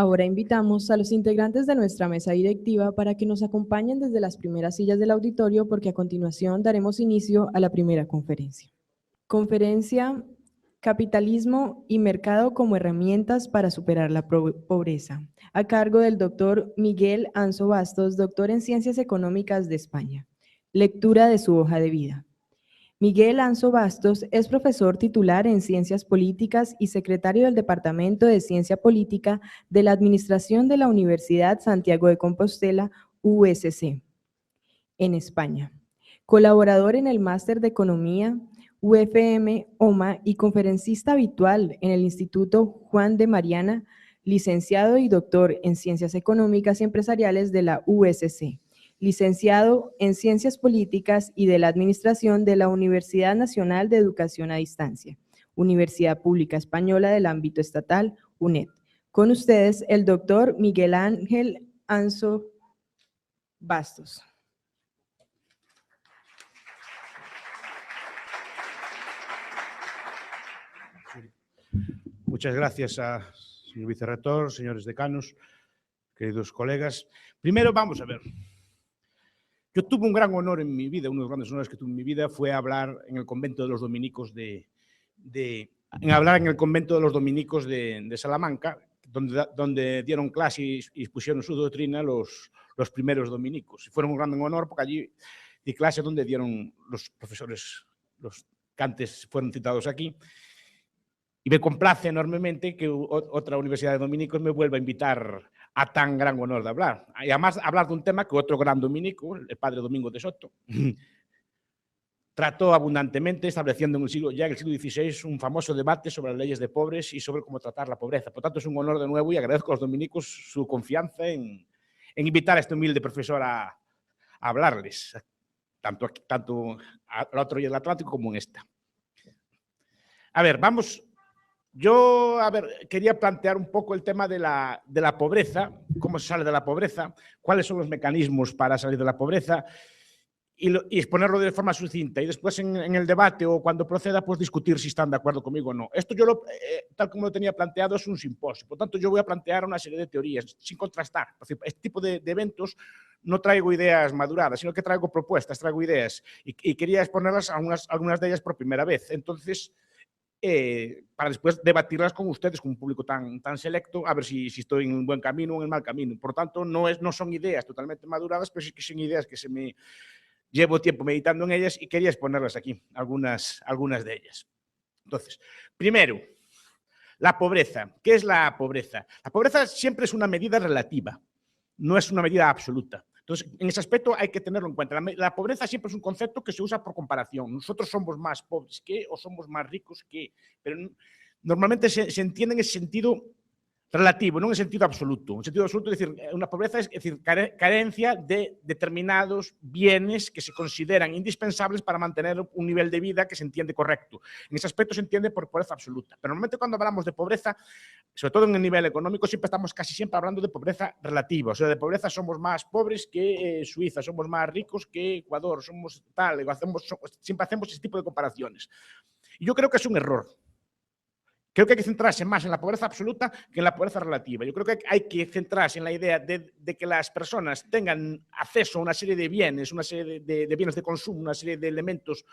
Ahora invitamos a los integrantes de nuestra mesa directiva para que nos acompañen desde las primeras sillas del auditorio porque a continuación daremos inicio a la primera conferencia. Conferencia Capitalismo y Mercado como herramientas para superar la pobreza, a cargo del doctor Miguel Anso Bastos, doctor en Ciencias Económicas de España. Lectura de su hoja de vida. Miguel Anso Bastos es profesor titular en Ciencias Políticas y secretario del Departamento de Ciencia Política de la Administración de la Universidad Santiago de Compostela, USC, en España. Colaborador en el Máster de Economía, UFM-OMA y conferencista habitual en el Instituto Juan de Mariana, licenciado y doctor en Ciencias Económicas y Empresariales de la USC. Licenciado en Ciencias Políticas y de la Administración de la Universidad Nacional de Educación a Distancia, Universidad Pública Española del Ámbito Estatal, UNED. Con ustedes, el doctor Miguel Ángel Anso Bastos. Muchas gracias señor vicerrector, señores decanos, queridos colegas. Primero, vamos a ver. Yo tuve un gran honor en mi vida, uno de los grandes honores que tuve en mi vida fue hablar en el convento de los dominicos de Salamanca, donde dieron clase y pusieron su doctrina los primeros dominicos. Fue un gran honor porque allí di clase donde dieron los profesores, los que antes fueron citados aquí. Y me complace enormemente que otra universidad de dominicos me vuelva a invitar a tan gran honor de hablar. Y además hablar de un tema que otro gran dominico, el padre Domingo de Soto, trató abundantemente, estableciendo en el siglo XVI un famoso debate sobre las leyes de pobres y sobre cómo tratar la pobreza. Por tanto, es un honor de nuevo y agradezco a los dominicos su confianza en invitar a este humilde profesor a hablarles, tanto al otro día del Atlántico como en esta. A ver, vamos... Yo, quería plantear un poco el tema de la pobreza, cómo se sale de la pobreza, cuáles son los mecanismos para salir de la pobreza y exponerlo de forma sucinta y después en el debate o cuando proceda, pues discutir si están de acuerdo conmigo o no. Esto yo, tal como lo tenía planteado, es un simposio. Por tanto, yo voy a plantear una serie de teorías sin contrastar. Este tipo de eventos no traigo ideas maduradas, sino que traigo propuestas, traigo ideas y quería exponerlas algunas de ellas por primera vez. Entonces... para después debatirlas con ustedes, con un público tan selecto, a ver si estoy en un buen camino o en el mal camino. Por tanto, no son ideas totalmente maduradas, pero sí que son ideas que llevo tiempo meditando en ellas y quería exponerlas aquí, algunas de ellas. Entonces, primero, la pobreza. ¿Qué es la pobreza? La pobreza siempre es una medida relativa, no es una medida absoluta. Entonces, en ese aspecto hay que tenerlo en cuenta. La pobreza siempre es un concepto que se usa por comparación. Nosotros somos más pobres que o somos más ricos que, pero normalmente se entiende en ese sentido relativo, no en el sentido absoluto. En el sentido absoluto, es decir, una pobreza es decir, carencia de determinados bienes que se consideran indispensables para mantener un nivel de vida que se entiende correcto. En ese aspecto se entiende por pobreza absoluta. Pero normalmente cuando hablamos de pobreza, sobre todo en el nivel económico, estamos casi siempre hablando de pobreza relativa. O sea, de pobreza somos más pobres que Suiza, somos más ricos que Ecuador, somos tal, siempre hacemos ese tipo de comparaciones. Y yo creo que es un error. Creo que hay que centrarse más en la pobreza absoluta que en la pobreza relativa. Yo creo que hay que centrarse en la idea de que las personas tengan acceso a una serie de bienes, una serie de bienes de consumo, una serie de elementos,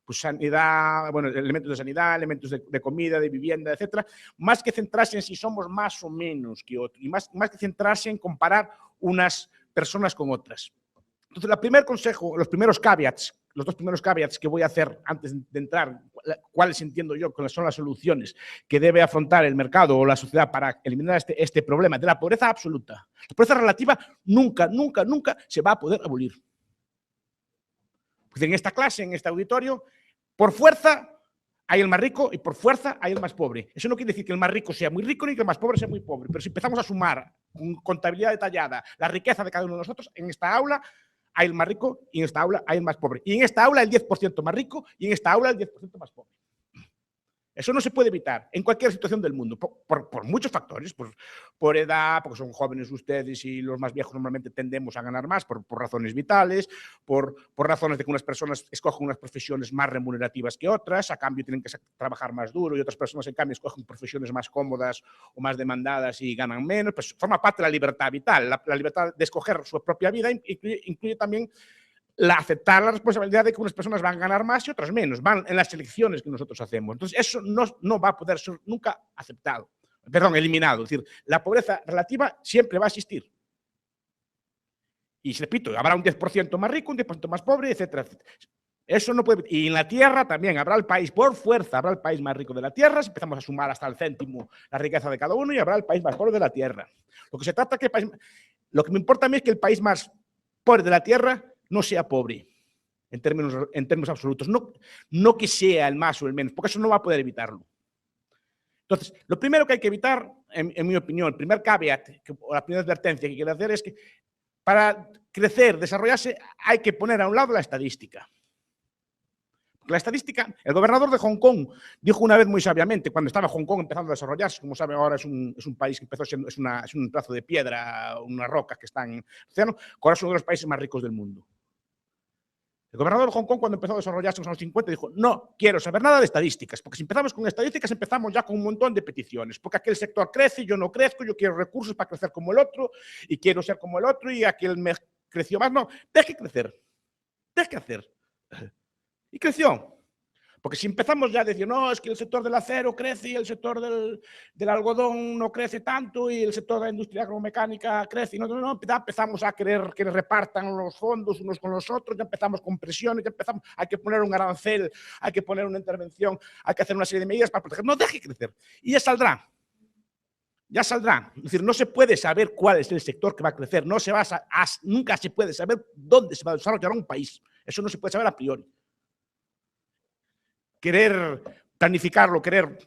pues sanidad, bueno, elementos de sanidad, elementos de comida, de vivienda, etcétera, más que centrarse en si somos más o menos que otros, y más que centrarse en comparar unas personas con otras. Entonces, el primer consejo, los dos primeros caveats que voy a hacer antes de entrar, cuáles entiendo yo que son las soluciones que debe afrontar el mercado o la sociedad para eliminar este problema de la pobreza absoluta. La pobreza relativa nunca se va a poder abolir. Pues en esta clase, en este auditorio, por fuerza hay el más rico y por fuerza hay el más pobre. Eso no quiere decir que el más rico sea muy rico ni que el más pobre sea muy pobre, pero si empezamos a sumar con contabilidad detallada la riqueza de cada uno de nosotros, en esta aula hay el más rico y en esta aula hay el más pobre. Y en esta aula el 10% más rico y en esta aula el 10% más pobre. Eso no se puede evitar en cualquier situación del mundo, por muchos factores, por edad, porque son jóvenes ustedes y los más viejos normalmente tendemos a ganar más, por razones vitales, por razones de que unas personas escogen unas profesiones más remunerativas que otras, a cambio tienen que trabajar más duro, y otras personas en cambio escogen profesiones más cómodas o más demandadas y ganan menos. Pues forma parte de la libertad vital. La libertad de escoger su propia vida incluye también aceptar la responsabilidad de que unas personas van a ganar más y otras menos, van en las elecciones que nosotros hacemos. Entonces, eso no va a poder ser nunca aceptado, eliminado. Es decir, la pobreza relativa siempre va a existir. Y repito, habrá un 10% más rico, un 10% más pobre, etcétera, etcétera. Eso no puede. Y en la tierra también habrá el país, por fuerza, habrá el país más rico de la tierra, si empezamos a sumar hasta el céntimo la riqueza de cada uno, y habrá el país más pobre de la tierra. Lo que se trata es que lo que me importa a mí es que el país más pobre de la tierra no sea pobre, en términos absolutos, no que sea el más o el menos, porque eso no va a poder evitarlo. Entonces, lo primero que hay que evitar, en mi opinión, el primer caveat, o la primera advertencia que quiero hacer es que para crecer, desarrollarse, hay que poner a un lado la estadística. La estadística, el gobernador de Hong Kong dijo una vez muy sabiamente, cuando estaba Hong Kong empezando a desarrollarse, como saben ahora es un país que empezó siendo, es un pedazo de piedra, una roca que está en el océano, ahora es uno de los países más ricos del mundo. El gobernador de Hong Kong, cuando empezó a desarrollarse en los años 50, dijo, no quiero saber nada de estadísticas, porque si empezamos con estadísticas, empezamos ya con un montón de peticiones, porque aquel sector crece, yo no crezco, yo quiero recursos para crecer como el otro, y quiero ser como el otro, y aquel me creció más. No, deje crecer, deje hacer. Y creció. Porque si empezamos ya a decir, no, es que el sector del acero crece y el sector del algodón no crece tanto y el sector de la industria agromecánica crece, ya empezamos a querer que repartan los fondos unos con los otros, ya empezamos con presiones, hay que poner un arancel, hay que poner una intervención, hay que hacer una serie de medidas para proteger. No, deje crecer. Y ya saldrá. Ya saldrá. Es decir, no se puede saber cuál es el sector que va a crecer, nunca se puede saber dónde se va a desarrollar un país. Eso no se puede saber a priori. Querer planificarlo, querer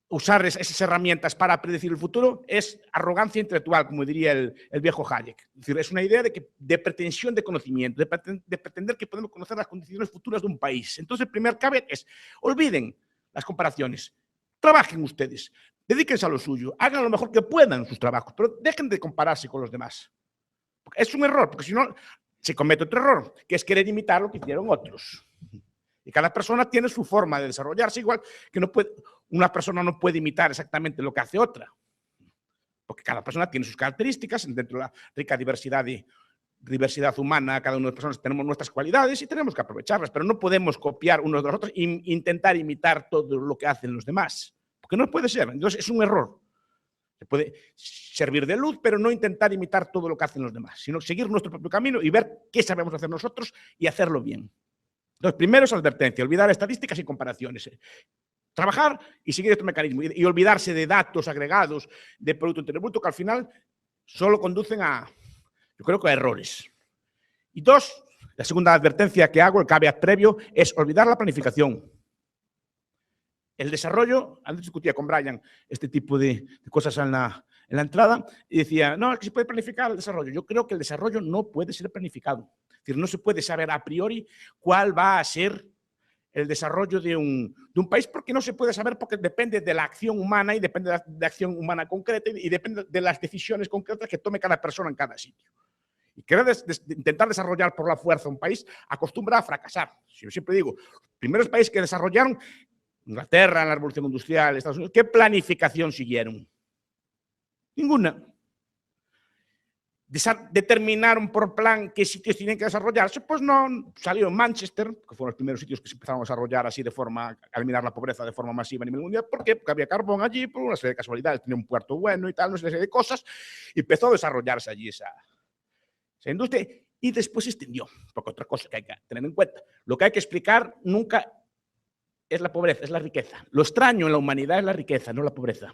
usar esas herramientas para predecir el futuro es arrogancia intelectual, como diría el viejo Hayek. Es decir, es una idea de pretensión de conocimiento, de pretender que podemos conocer las condiciones futuras de un país. Entonces, el primer caveat es, olviden las comparaciones, trabajen ustedes, dedíquense a lo suyo, hagan lo mejor que puedan en sus trabajos, pero dejen de compararse con los demás. Es un error, porque si no, se comete otro error, que es querer imitar lo que hicieron otros. Y cada persona tiene su forma de desarrollarse, igual que una persona no puede imitar exactamente lo que hace otra. Porque cada persona tiene sus características, dentro de la rica diversidad humana, cada una de las personas tenemos nuestras cualidades y tenemos que aprovecharlas, pero no podemos copiar unos de los otros e intentar imitar todo lo que hacen los demás, porque no puede ser. Entonces es un error. Se puede servir de luz, pero no intentar imitar todo lo que hacen los demás, sino seguir nuestro propio camino y ver qué sabemos hacer nosotros y hacerlo bien. Entonces, primero es advertencia, olvidar estadísticas y comparaciones. Trabajar y seguir este mecanismo y olvidarse de datos agregados de Producto Interior Bruto que al final solo conducen yo creo que a errores. Y dos, la segunda advertencia que hago, el caveat previo, es olvidar la planificación. El desarrollo, antes discutía con Brian este tipo de cosas en la entrada y decía, no, es que se puede planificar el desarrollo. Yo creo que el desarrollo no puede ser planificado. Es decir, no se puede saber a priori cuál va a ser el desarrollo de un país porque no se puede saber porque depende de la acción humana y depende de la acción humana concreta y depende de las decisiones concretas que tome cada persona en cada sitio. Y querer intentar desarrollar por la fuerza un país acostumbra a fracasar. Yo siempre digo, los primeros países que desarrollaron, Inglaterra en la Revolución Industrial, Estados Unidos, ¿qué planificación siguieron? Ninguna. Determinaron por plan qué sitios tienen que desarrollarse, pues no. Salió en Manchester, que fueron los primeros sitios que se empezaron a desarrollar así a eliminar la pobreza de forma masiva a nivel mundial. ¿Por qué? Porque había carbón allí, por una serie de casualidades, tenía un puerto bueno y tal, una serie de cosas, y empezó a desarrollarse allí esa industria y después se extendió. Porque otra cosa que hay que tener en cuenta, lo que hay que explicar nunca es la pobreza, es la riqueza. Lo extraño en la humanidad es la riqueza, no la pobreza.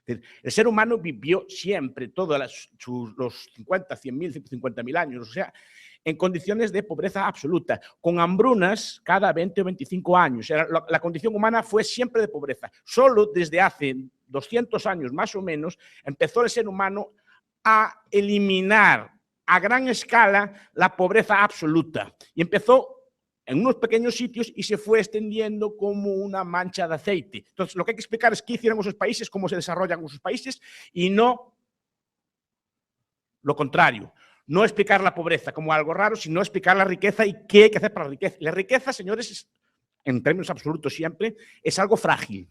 El ser humano vivió siempre, todos los 50, 100.000, 150.000 años, o sea, en condiciones de pobreza absoluta, con hambrunas cada 20 o 25 años. La condición humana fue siempre de pobreza. Solo desde hace 200 años, más o menos, empezó el ser humano a eliminar a gran escala la pobreza absoluta. Y empezó en unos pequeños sitios y se fue extendiendo como una mancha de aceite. Entonces, lo que hay que explicar es qué hicieron esos países, cómo se desarrollan esos países y no lo contrario. No explicar la pobreza como algo raro, sino explicar la riqueza y qué hay que hacer para la riqueza. La riqueza, señores, en términos absolutos siempre, es algo frágil.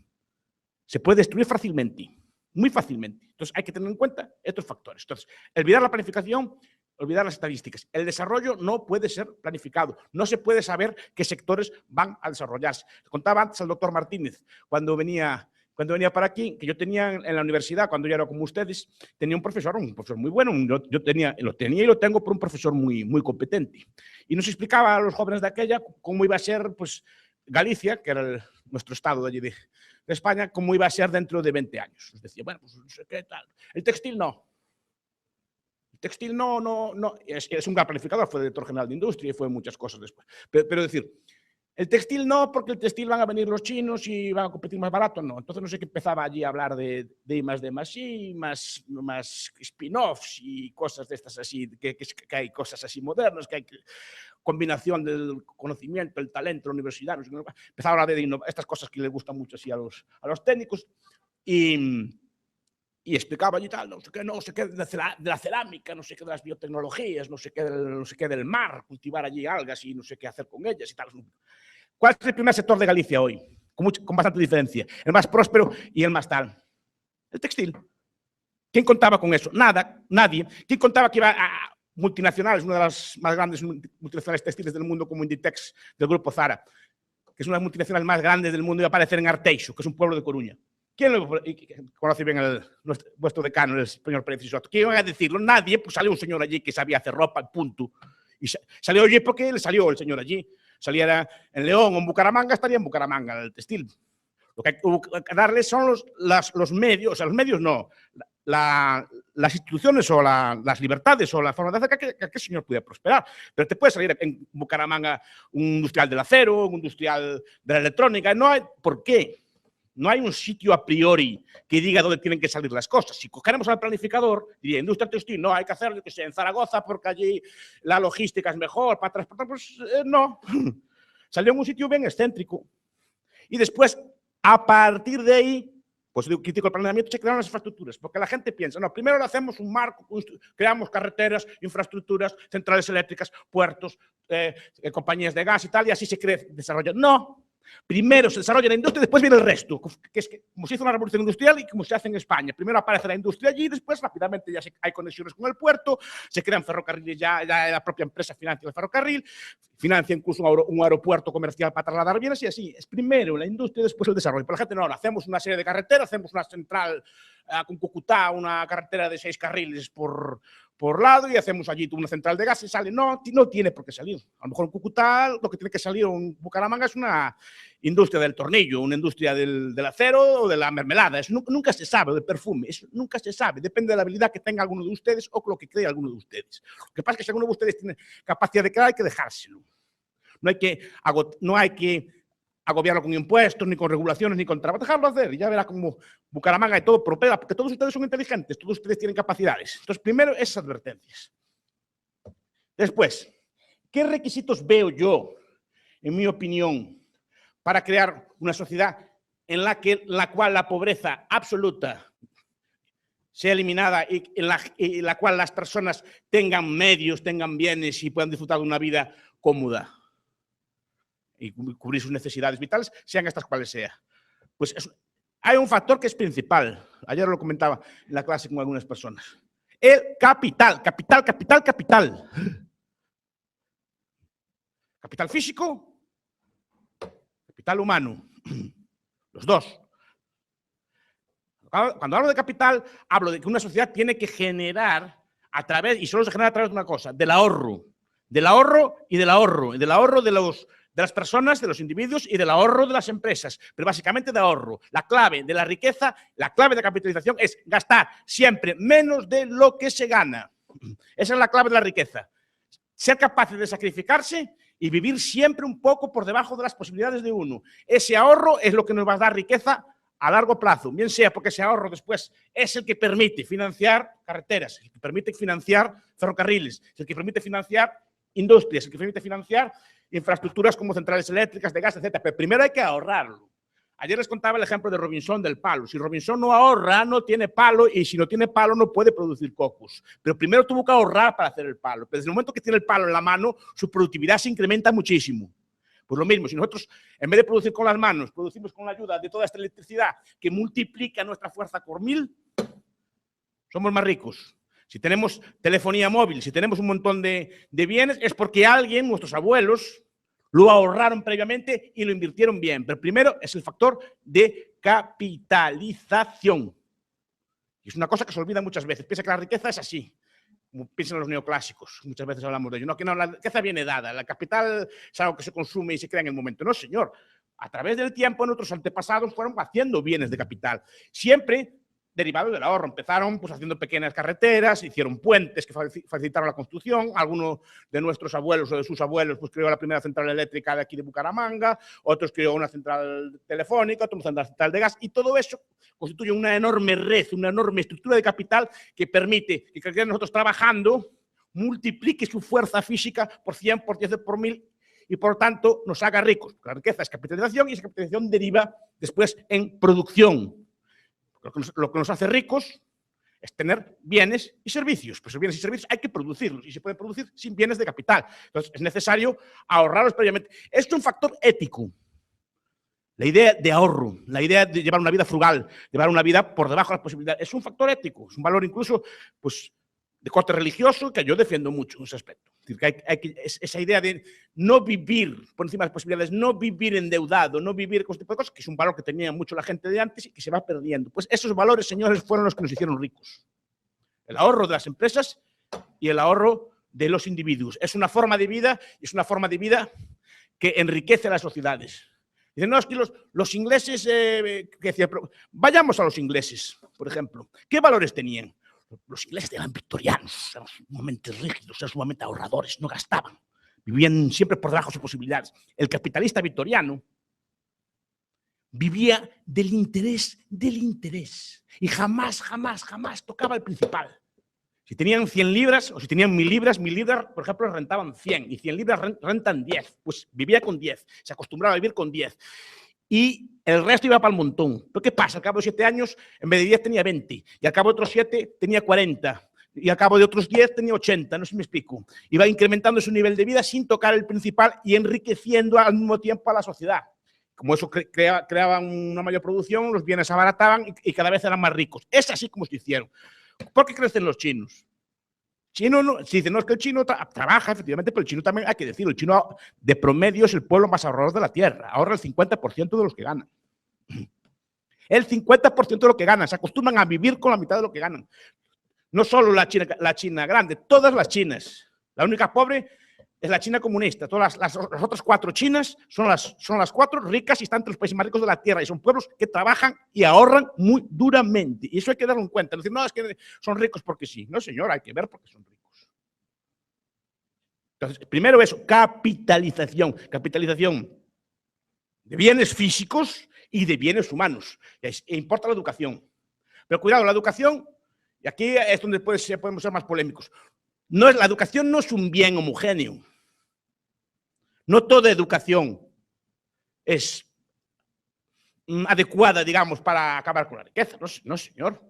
Se puede destruir fácilmente, muy fácilmente. Entonces, hay que tener en cuenta estos factores. Entonces, olvidar la planificación, olvidar las estadísticas. El desarrollo no puede ser planificado. No se puede saber qué sectores van a desarrollarse. Contaba antes al doctor Martínez, cuando venía para aquí, que yo tenía en la universidad, cuando yo era como ustedes, tenía un profesor muy bueno, lo tenía y lo tengo por un profesor muy, muy competente. Y nos explicaba a los jóvenes de aquella cómo iba a ser, pues, Galicia, que era nuestro estado de allí de España, cómo iba a ser dentro de 20 años. Nos decía, bueno, pues no sé qué tal. El textil no. El textil no. Es un gran planificador, fue director general de industria y fue muchas cosas después. Pero decir, el textil no, porque el textil van a venir los chinos y van a competir más barato, no. Entonces no sé qué empezaba allí a hablar de I+D+I, más spin-offs y cosas de estas así, que hay cosas así modernas, que hay combinación del conocimiento, el talento, la universidad. No sé, empezaba a hablar de estas cosas que les gustan mucho así a los técnicos y explicaba allí tal, no sé qué de la cerámica, no sé qué de las biotecnologías, no sé qué del mar, cultivar allí algas y no sé qué hacer con ellas y tal. ¿Cuál es el primer sector de Galicia hoy? Con bastante diferencia. El más próspero y el más tal. El textil. ¿Quién contaba con eso? Nada, nadie. ¿Quién contaba que iba a multinacionales, una de las más grandes multinacionales textiles del mundo, como Inditex, del grupo Zara, que es una de las multinacionales más grandes del mundo, iba a aparecer en Arteixo, que es un pueblo de Coruña? ¿Quién lo conoce bien vuestro decano, el señor Pérez Soto? ¿Quién iba a decirlo? Nadie. Pues salió un señor allí que sabía hacer ropa, punto. Y salió allí porque le salió el señor allí. Saliera en León o en Bucaramanga, estaría en Bucaramanga el textil. Lo que hay que darle son los medios, o sea, los medios no, las instituciones o las libertades o la forma de hacer que el señor pudiera prosperar. Pero te puede salir en Bucaramanga un industrial del acero, un industrial de la electrónica, no hay por qué. No hay un sitio a priori que diga dónde tienen que salir las cosas. Si cogeremos al planificador, diría, industria textil, no, hay que hacerlo, que sea en Zaragoza, porque allí la logística es mejor para transportar. Pues no. Salió en un sitio bien excéntrico. Y después, a partir de ahí, pues critico el planeamiento, se crearon las infraestructuras, porque la gente piensa, no, primero le hacemos un marco, creamos carreteras, infraestructuras, centrales eléctricas, puertos, compañías de gas y tal, y así se desarrolla. No. Primero se desarrolla la industria y después viene el resto, que es como se hizo una revolución industrial y como se hace en España. Primero aparece la industria allí y después rápidamente ya hay conexiones con el puerto, se crean ferrocarriles, ya la propia empresa financia el ferrocarril, financia incluso un aeropuerto comercial para trasladar bienes y así. Es primero la industria y después el desarrollo. Pero la gente no, hacemos una serie de carreteras, hacemos una central con Cúcuta, una carretera de 6 carriles por lado y hacemos allí una central de gas y sale. No tiene por qué salir. A lo mejor en Cúcuta lo que tiene que salir en Bucaramanga es una industria del tornillo, una industria del acero o de la mermelada. Eso nunca se sabe, del perfume. Eso nunca se sabe. Depende de la habilidad que tenga alguno de ustedes o lo que cree alguno de ustedes. Lo que pasa es que si alguno de ustedes tiene capacidad de crear, hay que dejárselo. No hay que agobiarlo con impuestos, ni con regulaciones, ni con trabajo. Dejarlo hacer y ya verá como Bucaramanga y todo prospera, porque todos ustedes son inteligentes, todos ustedes tienen capacidades. Entonces, primero, esas advertencias. Después, ¿qué requisitos veo yo, en mi opinión, para crear una sociedad en la cual la pobreza absoluta sea eliminada y en la cual las personas tengan medios, tengan bienes y puedan disfrutar de una vida cómoda y cubrir sus necesidades vitales, sean estas cuales sea? Pues hay un factor que es principal. Ayer lo comentaba en la clase con algunas personas. El capital. Capital físico, capital humano. Los dos. Cuando hablo de capital, hablo de que una sociedad tiene que generar y solo se genera a través de una cosa, del ahorro y del ahorro de las personas, de los individuos y del ahorro de las empresas, pero básicamente de ahorro. La clave de la riqueza, la clave de la capitalización es gastar siempre menos de lo que se gana. Esa es la clave de la riqueza. Ser capaces de sacrificarse y vivir siempre un poco por debajo de las posibilidades de uno. Ese ahorro es lo que nos va a dar riqueza a largo plazo, bien sea porque ese ahorro después es el que permite financiar carreteras, el que permite financiar ferrocarriles, el que permite financiar industrias, el que permite financiar infraestructuras como centrales eléctricas, de gas, etc. Pero primero hay que ahorrarlo. Ayer les contaba el ejemplo de Robinson del palo. Si Robinson no ahorra, no tiene palo, y si no tiene palo, no puede producir cocos. Pero primero tuvo que ahorrar para hacer el palo. Pero desde el momento que tiene el palo en la mano, su productividad se incrementa muchísimo. Pues lo mismo, si nosotros, en vez de producir con las manos, producimos con la ayuda de toda esta electricidad que multiplica nuestra fuerza por 1000, somos más ricos. Si tenemos telefonía móvil, si tenemos un montón de bienes, es porque alguien, nuestros abuelos, lo ahorraron previamente y lo invirtieron bien. Pero primero es el factor de capitalización. Y es una cosa que se olvida muchas veces. Piensa que la riqueza es así, como piensan los neoclásicos. Muchas veces hablamos de ello. No, que no, la riqueza viene dada. La capital es algo que se consume y se crea en el momento. No, señor. A través del tiempo, nuestros antepasados fueron haciendo bienes de capital. Siempre derivado del ahorro. Empezaron pues haciendo pequeñas carreteras, hicieron puentes que facilitaron la construcción. Alguno de nuestros abuelos o de sus abuelos pues creó la primera central eléctrica de aquí de Bucaramanga, otros creó una central telefónica, otros una central de gas, y todo eso constituye una enorme red, una enorme estructura de capital que permite que cualquiera de nosotros trabajando multiplique su fuerza física por 100, por 10, por 1000, y por tanto nos haga ricos. La riqueza es capitalización y esa capitalización deriva después en producción. Lo que nos hace ricos es tener bienes y servicios. Pues los bienes y servicios hay que producirlos y se pueden producir sin bienes de capital. Entonces es necesario ahorrarlos previamente. Esto es un factor ético. La idea de ahorro, la idea de llevar una vida frugal, llevar una vida por debajo de las posibilidades, es un factor ético, es un valor incluso pues, de corte religioso que yo defiendo mucho en ese aspecto. Es decir, que esa idea de no vivir por encima de las posibilidades, no vivir endeudado, no vivir con este tipo de cosas, que es un valor que tenía mucho la gente de antes y que se va perdiendo. Pues esos valores, señores, fueron los que nos hicieron ricos. El ahorro de las empresas y el ahorro de los individuos. Es una forma de vida, que enriquece a las sociedades. Dicen, no, es que los ingleses, vayamos a los ingleses, por ejemplo. ¿Qué valores tenían? Los ingleses eran victorianos, eran sumamente rígidos, eran sumamente ahorradores, no gastaban, vivían siempre por debajo de sus posibilidades. El capitalista victoriano vivía del interés y jamás tocaba el principal. Si tenían 100 libras o si tenían 1000 libras, por ejemplo, rentaban 100 y 100 libras rentan 10, pues vivía con 10, se acostumbraba a vivir con 10. Y el resto iba para el montón. ¿Pero qué pasa? Al cabo de 7 años, en vez de 10 tenía 20, y al cabo de otros 7 tenía 40, y al cabo de otros 10 tenía 80, no sé si me explico. Iba incrementando su nivel de vida sin tocar el principal y enriqueciendo al mismo tiempo a la sociedad. Como eso creaba una mayor producción, los bienes se abarataban y cada vez eran más ricos. Es así como se hicieron. ¿Por qué crecen los chinos? Chino no, si dicen, no, es que el chino trabaja, efectivamente, pero el chino también hay que decirlo, el chino de promedio es el pueblo más ahorrador de la tierra, ahorra el 50% de los que ganan. El 50% de lo que ganan, se acostumbran a vivir con la mitad de lo que ganan. No solo la China grande, todas las chinas. La única pobre es la China comunista. Todas las otras 4 chinas son las 4 ricas y están entre los países más ricos de la tierra. Y son pueblos que trabajan y ahorran muy duramente. Y eso hay que darlo en cuenta. No decir, no, es que son ricos porque sí. No, señor, hay que ver por qué son ricos. Entonces, primero eso, capitalización. Capitalización de bienes físicos y de bienes humanos. E importa la educación. Pero cuidado, la educación, y aquí es donde podemos ser más polémicos. La educación no es un bien homogéneo. No toda educación es adecuada, digamos, para acabar con la riqueza. No, señor.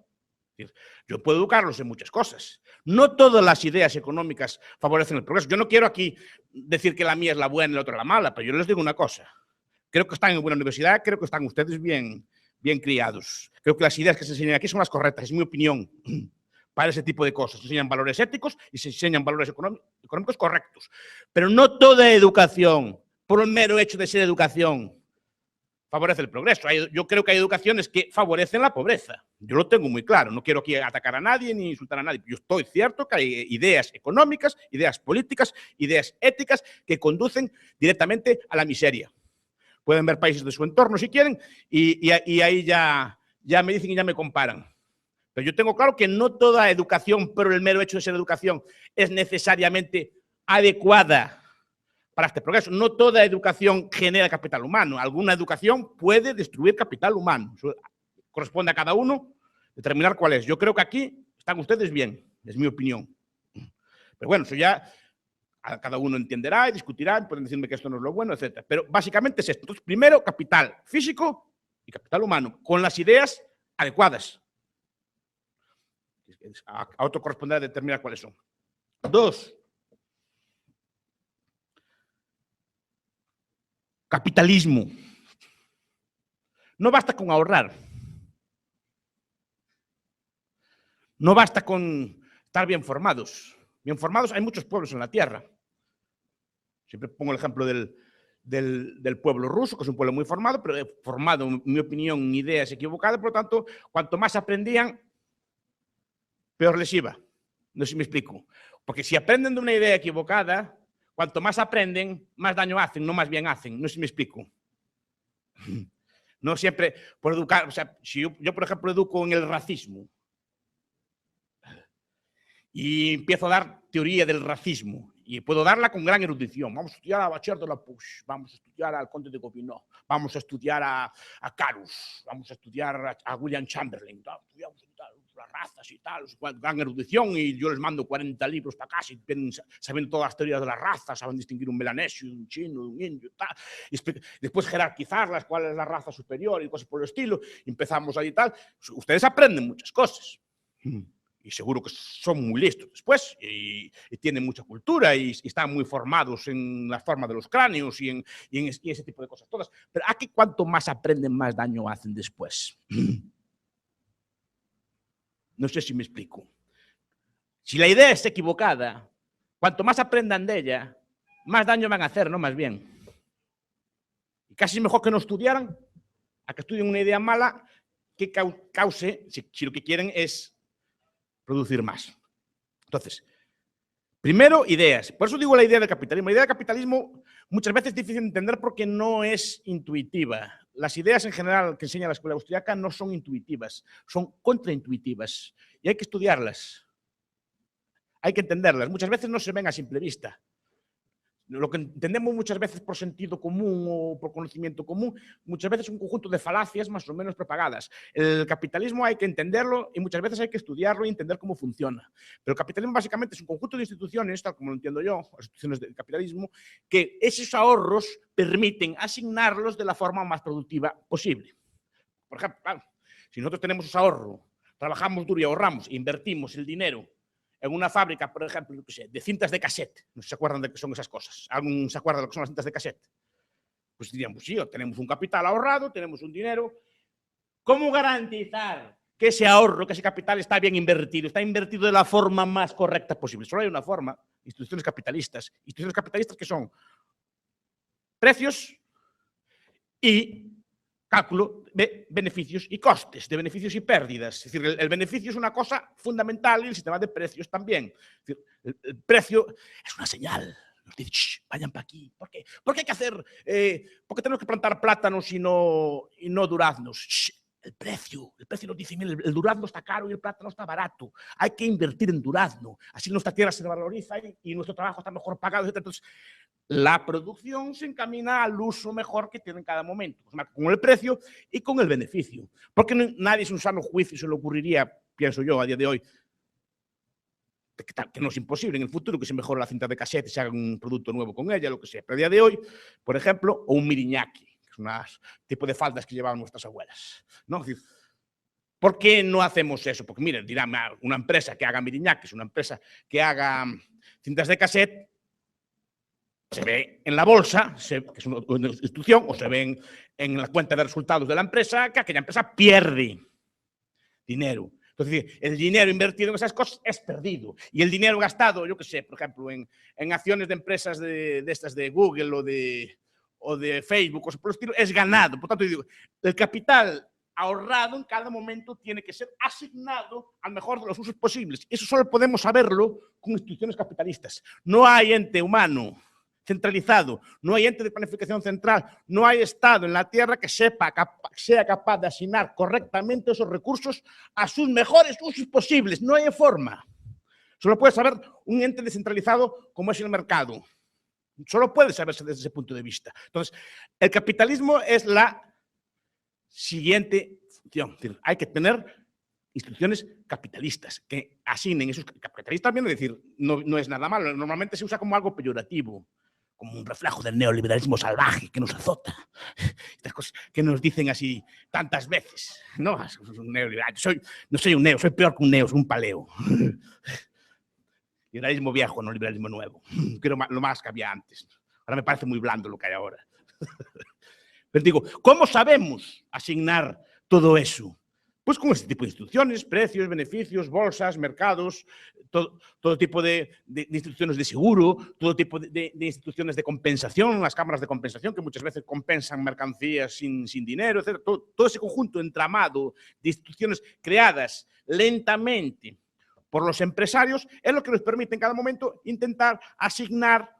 Yo puedo educarlos en muchas cosas. No todas las ideas económicas favorecen el progreso. Yo no quiero aquí decir que la mía es la buena y la otra la mala, pero yo les digo una cosa. Creo que están en buena universidad, creo que están ustedes bien criados. Creo que las ideas que se enseñan aquí son las correctas, es mi opinión. Para ese tipo de cosas. Se enseñan valores éticos y se enseñan valores económicos correctos. Pero no toda educación, por el mero hecho de ser educación, favorece el progreso. Yo creo que hay educaciones que favorecen la pobreza. Yo lo tengo muy claro. No quiero aquí atacar a nadie ni insultar a nadie. Yo estoy cierto que hay ideas económicas, ideas políticas, ideas éticas que conducen directamente a la miseria. Pueden ver países de su entorno si quieren y ahí ya me dicen y ya me comparan. Pero yo tengo claro que no toda educación, por el mero hecho de ser educación, es necesariamente adecuada para este progreso. No toda educación genera capital humano. Alguna educación puede destruir capital humano. Eso corresponde a cada uno determinar cuál es. Yo creo que aquí están ustedes bien, es mi opinión. Pero bueno, eso ya Cada uno entenderá y discutirá, pueden decirme que esto no es lo bueno, etc. Pero básicamente es esto. Entonces, primero, capital físico y capital humano, con las ideas adecuadas. A otro corresponderá determinar cuáles son. 2. Capitalismo. No basta con ahorrar. No basta con estar bien formados. Bien formados hay muchos pueblos en la Tierra. Siempre pongo el ejemplo del pueblo ruso, que es un pueblo muy formado, pero formado, en mi opinión, en ideas equivocadas. Por lo tanto, cuanto más aprendían, peor les iba. No sé si me explico. Porque si aprenden de una idea equivocada, cuanto más aprenden, más daño hacen, no más bien hacen. No sé si me explico. No siempre por educar. O sea, si yo, por ejemplo, educo en el racismo y empiezo a dar teoría del racismo, y puedo darla con gran erudición. Vamos a estudiar a Bachar de la Puig, vamos a estudiar al Conde de Gobineau, vamos a estudiar a Carus, vamos a estudiar a William Chamberlain, estudiamos las razas y tal, gran erudición, y yo les mando 40 libros para casa y saben todas las teorías de las razas, saben distinguir un melanesio, un chino, un indio, tal, y después jerarquizarlas, cuál es la raza superior y cosas por el estilo, y empezamos ahí y tal. Ustedes aprenden muchas cosas. Y seguro que son muy listos después, y tienen mucha cultura, y están muy formados en la forma de los cráneos y en ese tipo de cosas todas. Pero aquí, cuanto más aprenden, más daño hacen después. No sé si me explico. Si la idea es equivocada, cuanto más aprendan de ella, más daño van a hacer, no más bien. Y casi es mejor que no estudiaran, a que estudien una idea mala que cause, si lo que quieren es producir más. Entonces, primero, ideas. Por eso digo la idea del capitalismo. La idea del capitalismo muchas veces es difícil de entender porque no es intuitiva. Las ideas en general que enseña la escuela austríaca no son intuitivas, son contraintuitivas. Y hay que estudiarlas. Hay que entenderlas. Muchas veces no se ven a simple vista. Lo que entendemos muchas veces por sentido común o por conocimiento común, muchas veces es un conjunto de falacias más o menos propagadas. El capitalismo hay que entenderlo y muchas veces hay que estudiarlo y entender cómo funciona. Pero el capitalismo básicamente es un conjunto de instituciones, tal como lo entiendo yo, las instituciones del capitalismo, que esos ahorros permiten asignarlos de la forma más productiva posible. Por ejemplo, claro, si nosotros tenemos ese ahorro, trabajamos duro y ahorramos, invertimos el dinero en una fábrica, por ejemplo, no sé, de cintas de cassette. No sé si se acuerdan de qué son esas cosas. ¿Alguien se acuerda de lo que son las cintas de cassette? Pues diríamos, sí, tenemos un capital ahorrado, tenemos un dinero. ¿Cómo garantizar que ese ahorro, que ese capital está bien invertido, está invertido de la forma más correcta posible? Solo hay una forma, instituciones capitalistas. Instituciones capitalistas que son precios y cálculo de beneficios y costes, de beneficios y pérdidas. Es decir, el beneficio es una cosa fundamental y el sistema de precios también. Es decir, el precio es una señal. Nos dice, vayan para aquí. ¿Por qué? ¿Por qué hay que hacer? ¿Por qué tenemos que plantar plátanos y no duraznos? El precio nos dice, mira, el durazno está caro y el plátano está barato. Hay que invertir en durazno. Así nuestra tierra se valoriza y nuestro trabajo está mejor pagado, etc. Entonces, la producción se encamina al uso mejor que tiene en cada momento, con el precio y con el beneficio. Porque nadie sin sano juicio se le ocurriría, pienso yo, a día de hoy, que no es imposible en el futuro que se mejore la cinta de cassette y se haga un producto nuevo con ella, lo que sea. Pero a día de hoy, por ejemplo, o un miriñaki, que es un tipo de faldas que llevaban nuestras abuelas, ¿no? Es decir, ¿por qué no hacemos eso? Porque, miren, dirán, una empresa que haga miriñakis, una empresa que haga cintas de cassette, se ve en la bolsa, que es una institución, o se ve en la cuenta de resultados de la empresa, que aquella empresa pierde dinero. Entonces, el dinero invertido en esas cosas es perdido. Y el dinero gastado, yo qué sé, por ejemplo, en acciones de empresas de estas de Google o de Facebook, o por el estilo, es ganado. Por tanto, yo digo, el capital ahorrado en cada momento tiene que ser asignado al mejor de los usos posibles. Eso solo podemos saberlo con instituciones capitalistas. No hay ente humano centralizado, no hay ente de planificación central, no hay Estado en la Tierra que sea capaz de asignar correctamente esos recursos a sus mejores usos posibles. No hay forma. Solo puede saber un ente descentralizado como es el mercado. Solo puede saberse desde ese punto de vista. Entonces, el capitalismo es la siguiente función. Es decir, hay que tener instituciones capitalistas, que asignen esos capitalistas también, es decir, no es nada malo, normalmente se usa como algo peyorativo, como un reflejo del neoliberalismo salvaje que nos azota, estas cosas que nos dicen así tantas veces, ¿no? Un neoliberal, no soy un neo, soy peor que un neo, soy un paleo. Liberalismo viejo, no liberalismo nuevo. Quiero lo más que había antes. Ahora me parece muy blando lo que hay ahora. Pero digo, ¿cómo sabemos asignar todo eso? Pues con este tipo de instituciones, precios, beneficios, bolsas, mercados, todo tipo de instituciones de seguro, todo tipo de instituciones de compensación, las cámaras de compensación que muchas veces compensan mercancías sin dinero, etc. Todo ese conjunto entramado de instituciones creadas lentamente por los empresarios es lo que nos permite en cada momento intentar asignar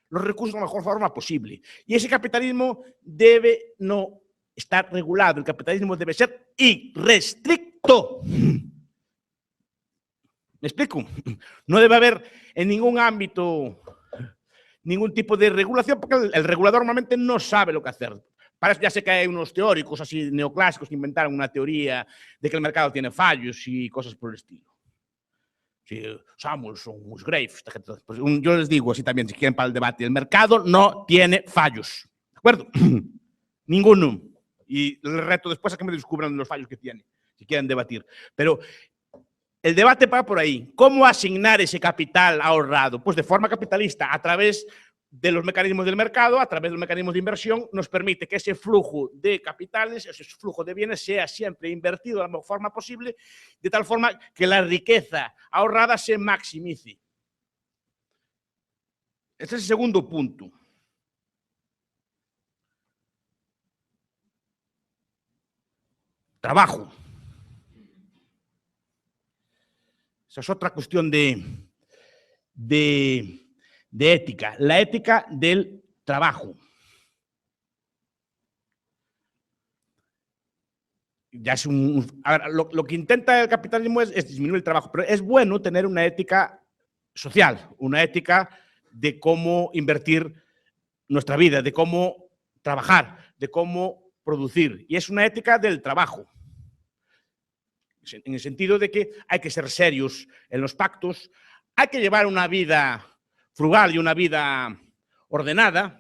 los recursos de la mejor forma posible. Y ese capitalismo debe no estar regulado, el capitalismo debe ser irrestricto. ¿Me explico? No debe haber en ningún ámbito ningún tipo de regulación, porque el regulador normalmente no sabe lo que hacer. Para eso ya sé que hay unos teóricos así neoclásicos que inventaron una teoría de que el mercado tiene fallos y cosas por el estilo. Sí, Samuelson, Musgrave, pues yo les digo así también, si quieren para el debate, el mercado no tiene fallos, ¿de acuerdo? Ninguno. Y el reto después es que me descubran los fallos que tiene, si quieren debatir. Pero el debate va por ahí. ¿Cómo asignar ese capital ahorrado? Pues de forma capitalista, a través de los mecanismos del mercado, a través de los mecanismos de inversión, nos permite que ese flujo de capitales, ese flujo de bienes sea siempre invertido de la mejor forma posible, de tal forma que la riqueza ahorrada se maximice. Este es el segundo punto. Trabajo. Esa es otra cuestión de ética. La ética del trabajo. Ya es a ver, lo que intenta el capitalismo es disminuir el trabajo, pero es bueno tener una ética social, una ética de cómo invertir nuestra vida, de cómo trabajar, de cómo producir. Y es una ética del trabajo, en el sentido de que hay que ser serios en los pactos, hay que llevar una vida frugal y una vida ordenada.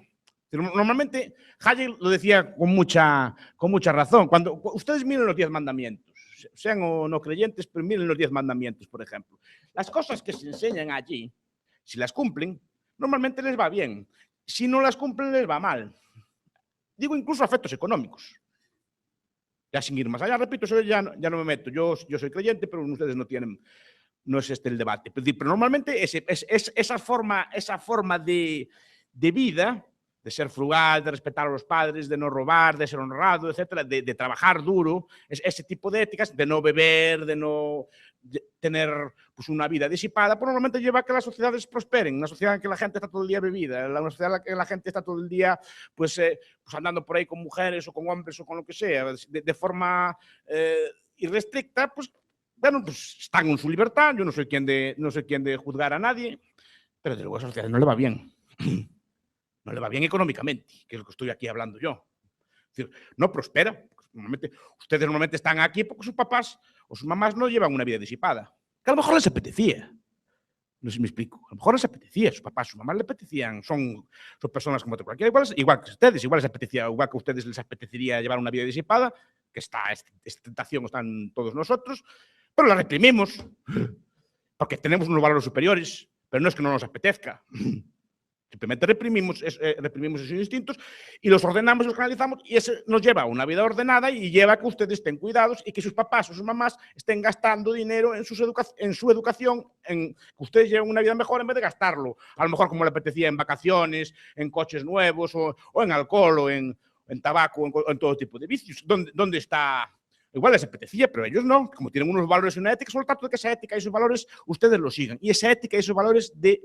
Normalmente, Hayek lo decía con mucha razón. Cuando ustedes miren los 10 mandamientos, sean o no creyentes, pero miren los 10 mandamientos, por ejemplo. Las cosas que se enseñan allí, si las cumplen, normalmente les va bien. Si no las cumplen, les va mal. Digo incluso efectos económicos. Ya sin ir más allá, repito, eso ya no me meto. Yo soy creyente, pero ustedes no tienen, no es este el debate. Pero normalmente esa forma de vida, de ser frugal, de respetar a los padres, de no robar, de ser honrado, etcétera, de trabajar duro, ese tipo de éticas, de no beber, de no tener pues, una vida disipada, pues normalmente lleva a que las sociedades prosperen, una sociedad en que la gente está todo el día bebida, una sociedad en que la gente está todo el día pues andando por ahí con mujeres o con hombres o con lo que sea, de forma irrestricta, pues bueno, pues están en su libertad, yo no soy quien de juzgar a nadie, pero desde luego a esa sociedad no le va bien. No le va bien económicamente, que es lo que estoy aquí hablando yo. Es decir, no prospera. Ustedes normalmente están aquí porque sus papás o sus mamás no llevan una vida disipada. Que a lo mejor les apetecía. No sé si me explico. A lo mejor les apetecía. Sus papás, sus mamás les apetecían. Son personas como cualquiera. Igual que ustedes. Igual les apetecía, igual que a ustedes les apetecería llevar una vida disipada, que esta tentación está en todos nosotros, pero la reprimimos porque tenemos unos valores superiores, pero no es que no nos apetezca. Simplemente reprimimos esos instintos y los ordenamos y los canalizamos y eso nos lleva a una vida ordenada y lleva a que ustedes estén cuidados y que sus papás o sus mamás estén gastando dinero en su educación, en que ustedes lleven una vida mejor en vez de gastarlo. A lo mejor como le apetecía en vacaciones, en coches nuevos o en alcohol o en tabaco o en todo tipo de vicios. ¿Dónde está? Igual les apetecía, pero ellos no. Como tienen unos valores y una ética, solo tanto de que esa ética y esos valores ustedes lo sigan. Y esa ética y esos valores de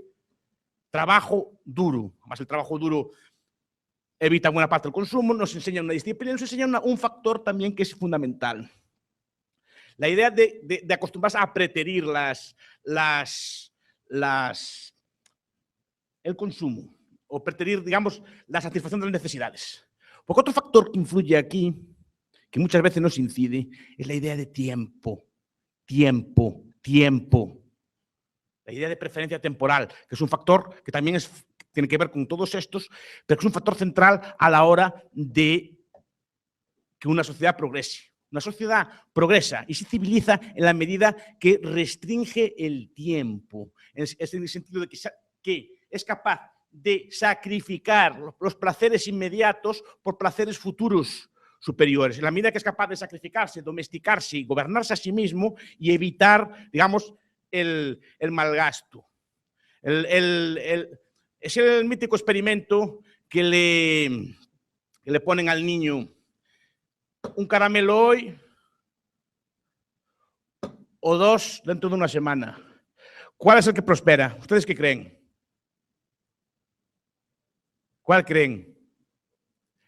trabajo duro. Además, el trabajo duro evita buena parte del consumo, nos enseña una disciplina, nos enseña un factor también que es fundamental. La idea de acostumbrarse a preterir el consumo o preterir, digamos, la satisfacción de las necesidades. Porque otro factor que influye aquí, que muchas veces nos incide, es la idea de tiempo. tiempo, tiempo. La idea de preferencia temporal, que es un factor que también tiene que ver con todos estos, pero que es un factor central a la hora de que una sociedad progrese. Una sociedad progresa y se civiliza en la medida que restringe el tiempo, es en el sentido de que es capaz de sacrificar los placeres inmediatos por placeres futuros superiores. En la medida que es capaz de sacrificarse, domesticarse y gobernarse a sí mismo y evitar, digamos, el malgasto. Es el mítico experimento que le ponen al niño un caramelo hoy o 2 dentro de una semana. ¿Cuál es el que prospera? ¿Ustedes qué creen? ¿Cuál creen?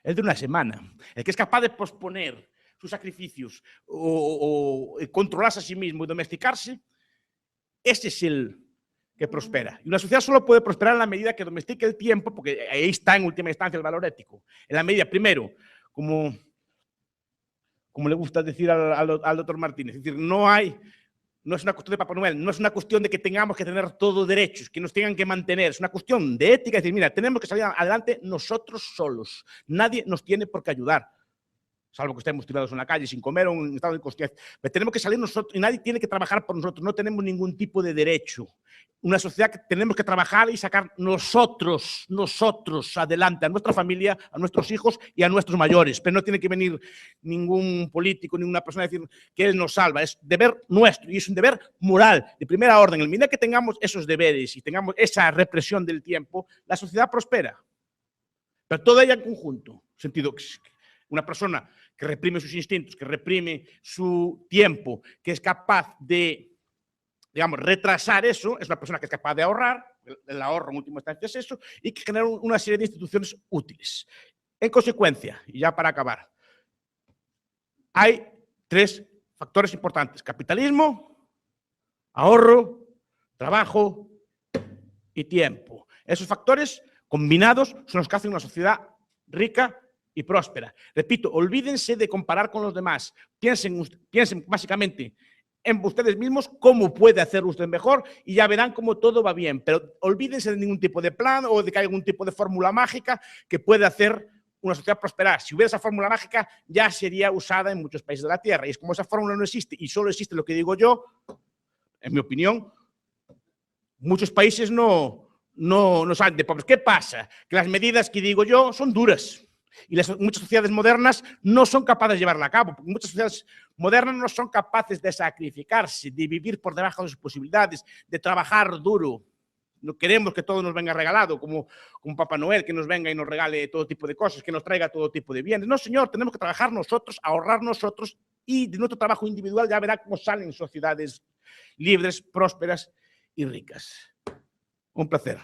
El de una semana. El que es capaz de posponer sus sacrificios o controlarse a sí mismo y domesticarse, ese es el que prospera. Y una sociedad solo puede prosperar en la medida que domestique el tiempo, porque ahí está en última instancia el valor ético. En la medida, primero, como le gusta decir al doctor Martínez, es decir, no es una cuestión de Papá Noel, no es una cuestión de que tengamos que tener todos derechos, que nos tengan que mantener, es una cuestión de ética, es decir, mira, tenemos que salir adelante nosotros solos, nadie nos tiene por qué ayudar, salvo que estemos tirados en la calle sin comer o en un estado de inconsciencia, pero tenemos que salir nosotros y nadie tiene que trabajar por nosotros, no tenemos ningún tipo de derecho. Una sociedad que tenemos que trabajar y sacar nosotros adelante, a nuestra familia, a nuestros hijos y a nuestros mayores, pero no tiene que venir ningún político, ninguna persona a decir que él nos salva, es deber nuestro y es un deber moral, de primera orden. En la medida que tengamos esos deberes y tengamos esa represión del tiempo, la sociedad prospera, pero toda ella en conjunto, en sentido que una persona que reprime sus instintos, que reprime su tiempo, que es capaz de, digamos, retrasar eso, es una persona que es capaz de ahorrar, el ahorro en última instancia es eso, y que genera una serie de instituciones útiles. En consecuencia, y ya para acabar, hay 3 factores importantes: capitalismo, ahorro, trabajo y tiempo. Esos factores combinados son los que hacen una sociedad rica y próspera. Repito, olvídense de comparar con los demás. Piensen básicamente en ustedes mismos cómo puede hacer usted mejor y ya verán cómo todo va bien. Pero olvídense de ningún tipo de plan o de que haya algún tipo de fórmula mágica que pueda hacer una sociedad prosperar. Si hubiera esa fórmula mágica, ya sería usada en muchos países de la Tierra. Y es como esa fórmula no existe y solo existe lo que digo yo, en mi opinión, muchos países no salen de pobres. ¿Qué pasa? Que las medidas que digo yo son duras. Y muchas sociedades modernas no son capaces de llevarla a cabo, porque muchas sociedades modernas no son capaces de sacrificarse, de vivir por debajo de sus posibilidades, de trabajar duro. No queremos que todo nos venga regalado, como Papá Noel, que nos venga y nos regale todo tipo de cosas, que nos traiga todo tipo de bienes. No, señor, tenemos que trabajar nosotros, ahorrar nosotros, y de nuestro trabajo individual ya verá cómo salen sociedades libres, prósperas y ricas. Un placer.